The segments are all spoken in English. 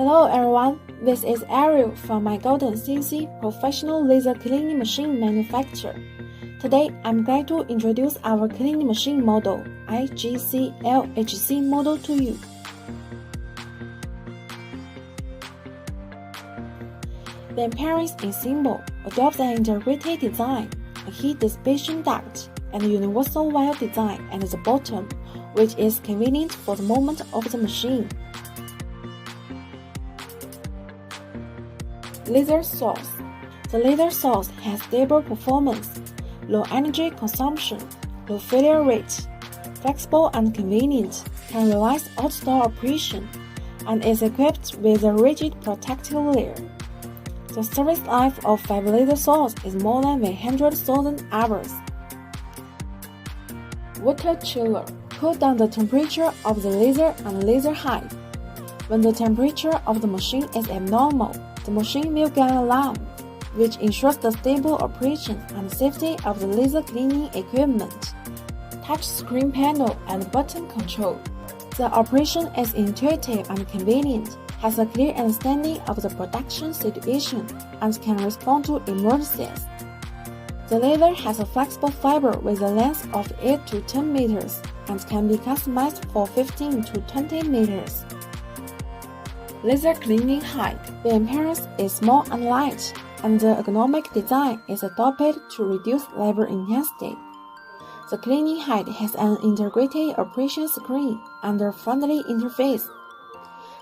Hello everyone, this is Ariel from Igolden CNC Professional Laser Cleaning Machine Manufacturer. Today, I'm glad to introduce our cleaning machine model, IGC-LHC model to you. The appearance is simple, adopts an integrated design, a heat dissipation duct, and a universal wire design at the bottom, which is convenient for the movement of the machine. Laser source. The laser source has stable performance, low energy consumption, low failure rate, flexible and convenient, can realize outdoor operation, and is equipped with a rigid protective layer. The service life of 5 laser source is more than 100,000 hours. Water chiller. Cool down the temperature of the laser and laser height. When the temperature of the machine is abnormal, the machine will get an alarm, which ensures the stable operation and safety of the laser cleaning equipment. Touch screen panel and button control. The operation is intuitive and convenient, has a clear understanding of the production situation, and can respond to emergencies. The laser has a flexible fiber with a length of 8 to 10 meters and can be customized for 15 to 20 meters. Laser cleaning height. The appearance is small and light, and the ergonomic design is adopted to reduce labor intensity. The cleaning height has an integrated operation screen and a friendly interface.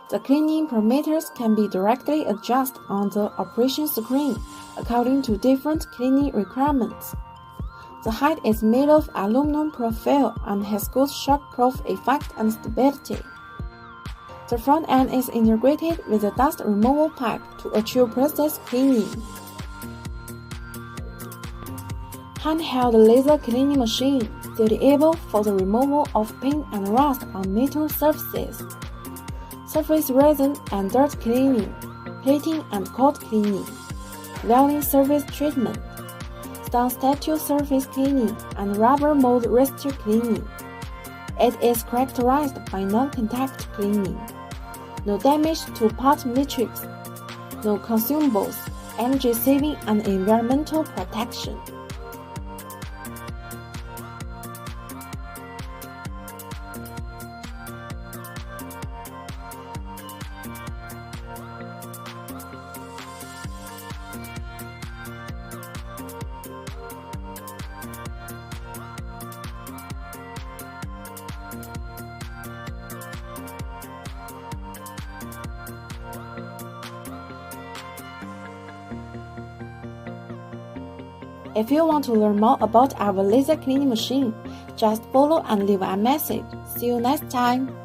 The cleaning parameters can be directly adjusted on the operation screen according to different cleaning requirements. The height is made of aluminum profile and has good shock-proof effect and stability. The front end is integrated with a dust removal pipe to achieve precise cleaning. Handheld laser cleaning machine, suitable for the removal of paint and rust on metal surfaces. Surface resin and dirt cleaning, plating and coat cleaning, welding surface treatment, stone statue surface cleaning, and rubber mold resistor cleaning. It is characterized by non-contact cleaning, no damage to part matrix, no consumables, energy saving and environmental protection. If you want to learn more about our laser cleaning machine, just follow and leave a message. See you next time!